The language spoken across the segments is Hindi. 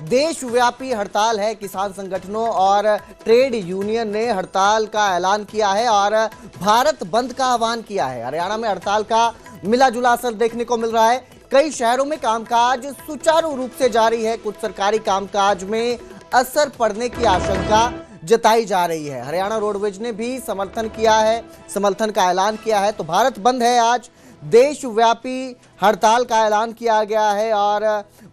देशव्यापी हड़ताल है। किसान संगठनों और ट्रेड यूनियन ने हड़ताल का ऐलान किया है और भारत बंद का आह्वान किया है। हरियाणा में हड़ताल का मिला जुला असर देखने को मिल रहा है। कई शहरों में कामकाज सुचारू रूप से जारी है। कुछ सरकारी कामकाज में असर पड़ने की आशंका जताई जा रही है। हरियाणा रोडवेज ने भी समर्थन का ऐलान किया है। तो भारत बंद है, आज देशव्यापी हड़ताल का ऐलान किया गया है और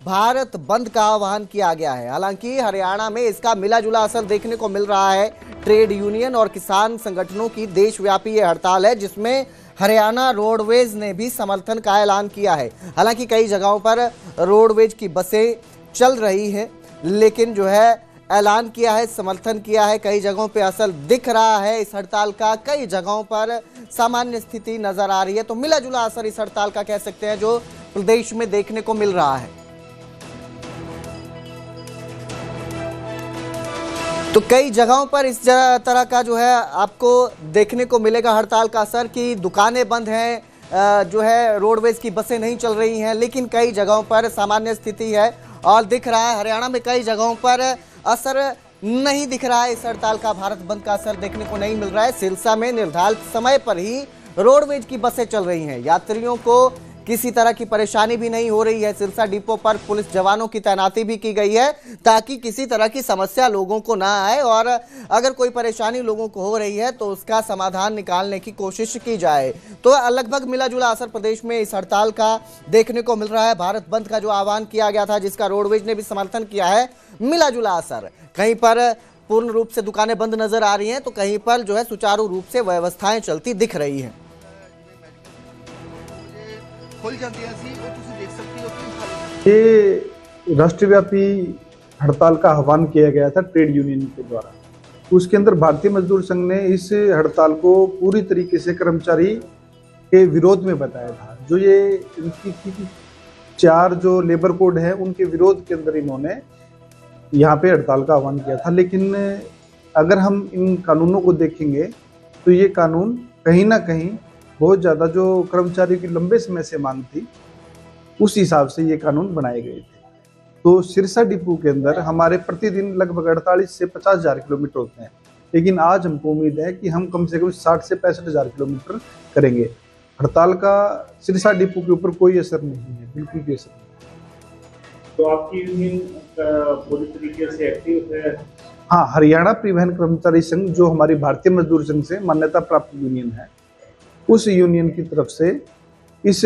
भारत बंद का आह्वान किया गया है। हालांकि हरियाणा में इसका मिला जुला असर देखने को मिल रहा है। ट्रेड यूनियन और किसान संगठनों की देशव्यापी ये हड़ताल है जिसमें हरियाणा रोडवेज ने भी समर्थन का ऐलान किया है। हालांकि कई जगहों पर रोडवेज की बसें चल रही हैं, लेकिन जो है ऐलान किया है, समर्थन किया है। कई जगहों पे असर दिख रहा है इस हड़ताल का, कई जगहों पर सामान्य स्थिति नजर आ रही है। तो मिला जुला असर इस हड़ताल का कह सकते हैं जो प्रदेश में देखने को मिल रहा है। तो कई जगहों पर इस तरह का जो है आपको देखने को मिलेगा हड़ताल का असर कि दुकानें बंद हैं, जो है रोडवेज की बसें नहीं चल रही हैं, लेकिन कई जगहों पर सामान्य स्थिति है और दिख रहा है। हरियाणा में कई जगहों पर असर नहीं दिख रहा है इस हड़ताल का, भारत बंद का असर देखने को नहीं मिल रहा है। सिरसा में निर्धारित समय पर ही रोडवेज की बसें चल रही हैं, यात्रियों को किसी तरह की परेशानी भी नहीं हो रही है। सिरसा डिपो पर पुलिस जवानों की तैनाती भी की गई है ताकि किसी तरह की समस्या लोगों को ना आए और अगर कोई परेशानी लोगों को हो रही है तो उसका समाधान निकालने की कोशिश की जाए। तो लगभग मिला जुला असर प्रदेश में इस हड़ताल का देखने को मिल रहा है। भारत बंद का जो आह्वान किया गया था, जिसका रोडवेज ने भी समर्थन किया है, मिला जुला असर। कहीं पर पूर्ण रूप से दुकानें बंद नजर आ रही हैं तो कहीं पर जो है सुचारू रूप से व्यवस्थाएं चलती दिख रही हैं। ये राष्ट्रव्यापी हड़ताल का आह्वान किया गया था ट्रेड यूनियन के द्वारा। उसके अंदर भारतीय मजदूर संघ ने इस हड़ताल को पूरी तरीके से कर्मचारी के विरोध में बताया था। जो ये इनकी 4 जो लेबर कोड है उनके विरोध के अंदर इन्होंने यहाँ पे हड़ताल का आह्वान किया था। लेकिन अगर हम इन कानूनों को देखेंगे तो ये कानून कहीं ना कहीं बहुत ज़्यादा जो कर्मचारियों की लंबे समय से मांग थी उस हिसाब से ये कानून बनाए गए थे। तो सिरसा डिपो के अंदर हमारे प्रतिदिन लगभग 48 से 50 हज़ार किलोमीटर होते हैं, लेकिन आज हमको उम्मीद है कि हम कम से कम 60 से 65 हज़ार किलोमीटर करेंगे। हड़ताल का सिरसा डिपो के ऊपर कोई असर नहीं है, बिल्कुल भी असर नहीं। तो आपकी यूनियन पूरी तरीके से एक्टिव है? हाँ, हरियाणा परिवहन कर्मचारी संघ जो हमारी भारतीय मजदूर संघ से मान्यता प्राप्त यूनियन है, उस यूनियन की तरफ से इस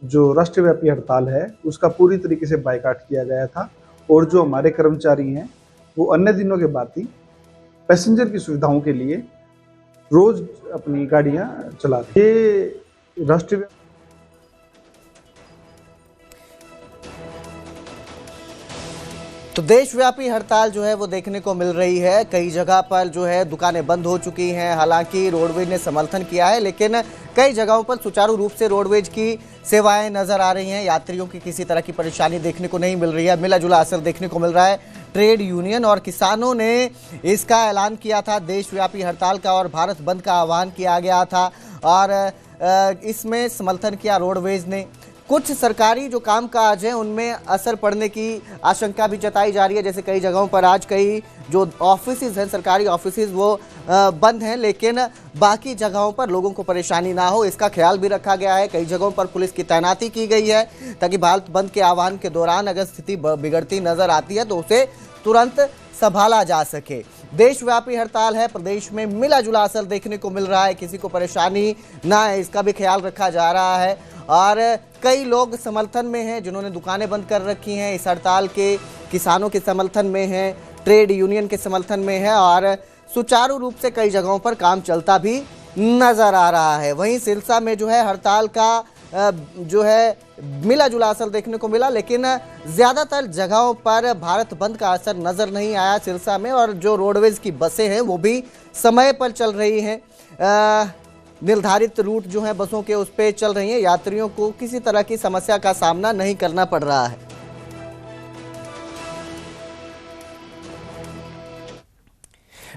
जो राष्ट्रव्यापी हड़ताल है उसका पूरी तरीके से बायकॉट किया गया था। और जो हमारे कर्मचारी हैं वो अन्य दिनों के बाद ही पैसेंजर की सुविधाओं के लिए रोज अपनी गाड़ियां चला रहे। ये राष्ट्रव्यापी तो देशव्यापी हड़ताल जो है वो देखने को मिल रही है। कई जगह पर जो है दुकानें बंद हो चुकी हैं। हालांकि रोडवेज ने समर्थन किया है, लेकिन कई जगहों पर सुचारू रूप से रोडवेज की सेवाएं नजर आ रही हैं। यात्रियों की किसी तरह की परेशानी देखने को नहीं मिल रही है। मिला जुला असर देखने को मिल रहा है। ट्रेड यूनियन और किसानों ने इसका ऐलान किया था देशव्यापी हड़ताल का और भारत बंद का आह्वान किया गया था और इसमें समर्थन किया रोडवेज ने। कुछ सरकारी जो कामकाज हैं उनमें असर पड़ने की आशंका भी जताई जा रही है। जैसे कई जगहों पर आज कई जो ऑफिसेज हैं, सरकारी ऑफिसेज, वो बंद हैं, लेकिन बाकी जगहों पर लोगों को परेशानी ना हो इसका ख्याल भी रखा गया है। कई जगहों पर पुलिस की तैनाती की गई है ताकि भारत बंद के आह्वान के दौरान अगर स्थिति बिगड़ती नजर आती है तो उसे तुरंत संभाला जा सके। देशव्यापी हड़ताल है, प्रदेश में मिला जुला असर देखने को मिल रहा है। किसी को परेशानी ना है इसका भी ख्याल रखा जा रहा है और कई लोग समर्थन में हैं जिन्होंने दुकानें बंद कर रखी हैं इस हड़ताल के। किसानों के समर्थन में हैं, ट्रेड यूनियन के समर्थन में है और सुचारू रूप से कई जगहों पर काम चलता भी नजर आ रहा है। वहीं सिरसा में जो है हड़ताल का जो है मिला जुला असर देखने को मिला, लेकिन ज़्यादातर जगहों पर भारत बंद का असर नज़र नहीं आया सिरसा में। और जो रोडवेज की बसें हैं वो भी समय पर चल रही हैं, निर्धारित रूट जो है बसों के उस पर चल रही हैं। यात्रियों को किसी तरह की समस्या का सामना नहीं करना पड़ रहा है।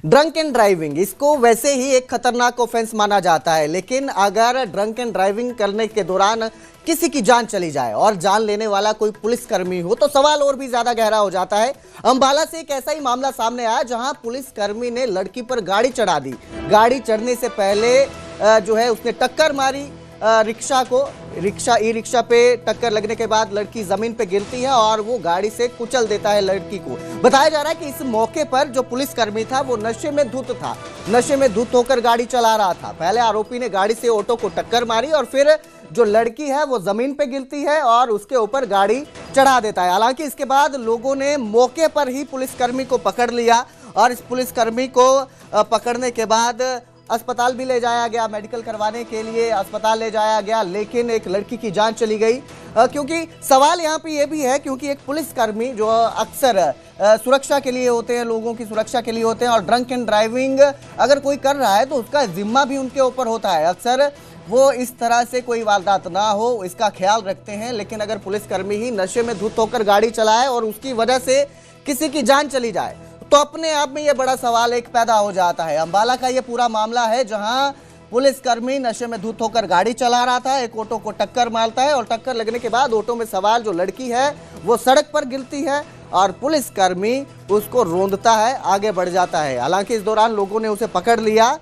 ड्रंक एंड ड्राइविंग, इसको वैसे ही एक खतरनाक ऑफेंस माना जाता है, लेकिन अगर ड्रंक एंड ड्राइविंग करने के दौरान किसी की जान चली जाए और जान लेने वाला कोई पुलिसकर्मी हो तो सवाल और भी ज्यादा गहरा हो जाता है। अंबाला से एक ऐसा ही मामला सामने आया जहां पुलिसकर्मी ने लड़की पर गाड़ी चढ़ा दी। गाड़ी चढ़ने से पहले जो है उसने टक्कर मारी रिक्शा को। ई रिक्शा पे टक्कर लगने के बाद लड़की जमीन पे गिरती है और वो गाड़ी से कुचल देता है लड़की को। बताया जा रहा है कि इस मौके पर जो पुलिसकर्मी था वो नशे में धुत था, नशे में धुत होकर गाड़ी चला रहा था। पहले आरोपी ने गाड़ी से ऑटो को टक्कर मारी और फिर जो लड़की है वो जमीन पे गिरती है और उसके ऊपर गाड़ी चढ़ा देता है। हालांकि इसके बाद लोगों ने मौके पर ही पुलिसकर्मी को पकड़ लिया और इस पुलिसकर्मी को पकड़ने के बाद अस्पताल भी ले जाया गया, मेडिकल करवाने के लिए अस्पताल ले जाया गया, लेकिन एक लड़की की जान चली गई। क्योंकि सवाल यहाँ पे ये भी है क्योंकि एक पुलिसकर्मी जो अक्सर सुरक्षा के लिए होते हैं, लोगों की सुरक्षा के लिए होते हैं, और ड्रंक एंड ड्राइविंग अगर कोई कर रहा है तो उसका जिम्मा भी उनके ऊपर होता है। अक्सर वो इस तरह से कोई वारदात ना हो इसका ख्याल रखते हैं, लेकिन अगर पुलिसकर्मी ही नशे में धुत होकर गाड़ी चलाए और उसकी वजह से किसी की जान चली जाए तो अपने आप में ये बड़ा सवाल एक पैदा हो जाता है। अंबाला का ये पूरा मामला है जहां पुलिसकर्मी नशे में धुत होकर गाड़ी चला रहा था, एक ऑटो को टक्कर मारता है और टक्कर लगने के बाद ऑटो में सवार जो लड़की है वो सड़क पर गिरती है और पुलिसकर्मी उसको रोंदता है, आगे बढ़ जाता है। हालांकि इस दौरान लोगों ने उसे पकड़ लिया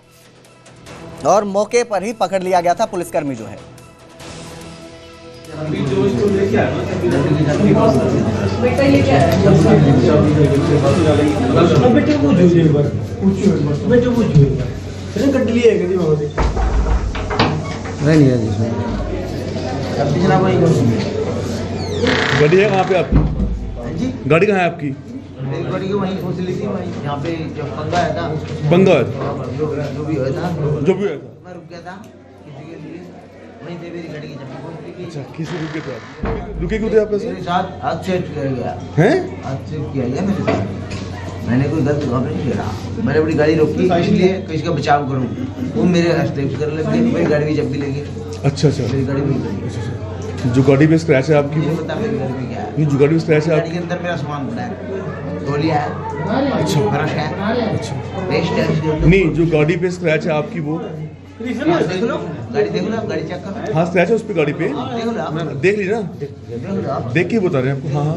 और मौके पर ही पकड़ लिया गया था पुलिसकर्मी जो है। गाड़ी है कहाँ पे आपकी? गाड़ी कहाँ है आपकी? गाड़ी को वहीं खोज ली थी, वहीं यहाँ पे जब पंगा आया था। पंगा है? जो भी हुआ था मैं रुक गया था किसी के लिए, वहीं से मेरी गाड़ी की चाबी खोज ली थी। अच्छा, किसी रुके थे आप? रुके क्यों थे आप ऐसे? मेरे साथ हादसेट किया गया हैं? हादसेट किया गया मेरे साथ। मैंने कोई गलत काम नहीं किया, मैंने अपनी गाड़ी रोकी इसलिए किसी का बचाव करूँ। वो मेरे रास्ते कर लगे, मेरी गाड़ी भी जब भी लगी। अच्छा अच्छा, मेरी गाड़ी भी लगी। जो गाड़ी पे स्क्रैच है आपकी, मुझे पता मेरी गाड़ी में क्या है। ये जो गाड़ी पे स्क्रैच है गाड़ी आपकी? के अंदर मेरा सामान पड़ा है, तौलिया है, अच्छा ब्रश है, अच्छा, पेस्ट है। नहीं जो गाड़ी पे स्क्रैच है आपकी वो देख लो गाड़ी, देख लो आप गाड़ी चेक करो। हाँ स्क्रैच है उस पे गाड़ी पे, देख लो आप, देख ली ना? देख लो आप। देख के बता रहे हैं आपको। हाँ हाँ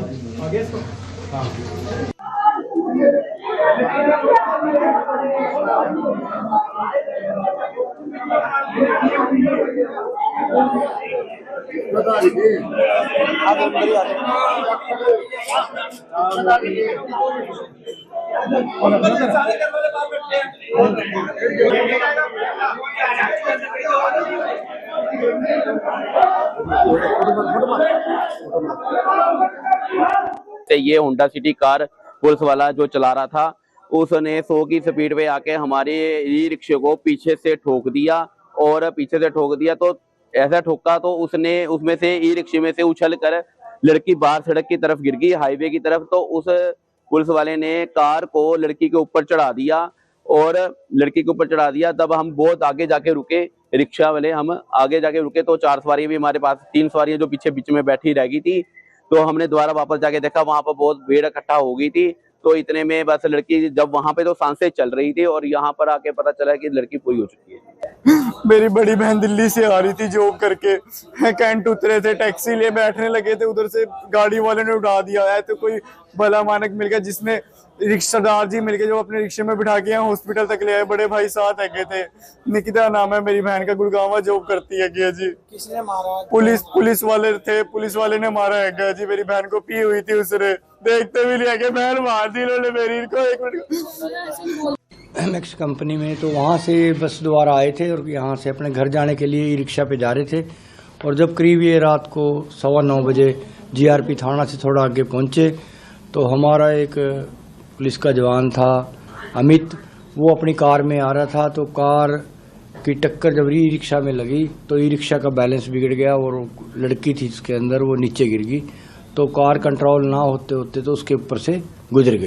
ये होंडा सिटी कार पुलिस वाला जो चला रहा था उसने 100 की स्पीड पे आके हमारे ई रिक्शे को पीछे से ठोक दिया, और पीछे से ठोक दिया तो ऐसा ठोका तो उसने उसमें से ई रिक्शे में से उछल कर लड़की बाहर सड़क की तरफ गिर गई, हाईवे की तरफ। तो उस पुलिस वाले ने कार को लड़की के ऊपर चढ़ा दिया और लड़की के ऊपर चढ़ा दिया। तब हम बहुत आगे जाके रुके, रिक्शा वाले हम आगे जाके रुके तो 4 सवारियां भी हमारे पास, 3 सवारियां जो पीछे बीच में बैठी रह गई थी। तो हमने दोबारा वापस जाके देखा, वहां पर बहुत भीड़ इकट्ठा हो गई थी। तो इतने में बस लड़की जब वहां पे तो सांसें चल रही थी और यहाँ पर आके पता चला कि लड़की पूरी हो चुकी है। मेरी बड़ी बहन दिल्ली से आ रही थी जॉब करके, कैंट उतरे थे, टैक्सी लिए बैठने लगे थे, उधर से गाड़ी वाले ने उड़ा दिया है। तो कोई भला मानक मिल गया जिसने रिक्शादार जी मिलके जो अपने रिक्शे में बिठा के यहाँ हॉस्पिटल तक ले आए। बड़े भाई साथ है थे, निकिता नाम है मेरी बहन का, गुड़गांव जॉब करती है जी। किसने मारा? पुलिस वाले थे, पुलिस वाले ने मारा है जी। मेरी बहन को पी हुई थी उसने, देखते भी नहीं है बहन मार दी इन्होंने मेरी को। 1 मिनट एमएक्स कंपनी में, तो वहाँ से बस द्वारा आए थे और यहाँ से अपने घर जाने के लिए ई रिक्शा पे जा रहे थे। और जब करीब ये रात को 9:15 बजे जीआरपी थाना से थोड़ा आगे पहुँचे तो हमारा एक पुलिस का जवान था अमित, वो अपनी कार में आ रहा था। तो कार की टक्कर जब ई रिक्शा में लगी तो ई रिक्शा का बैलेंस बिगड़ गया और लड़की थी उसके अंदर, वो नीचे गिर गई। तो कार कंट्रोल ना होते होते तो उसके ऊपर से गुजर गई।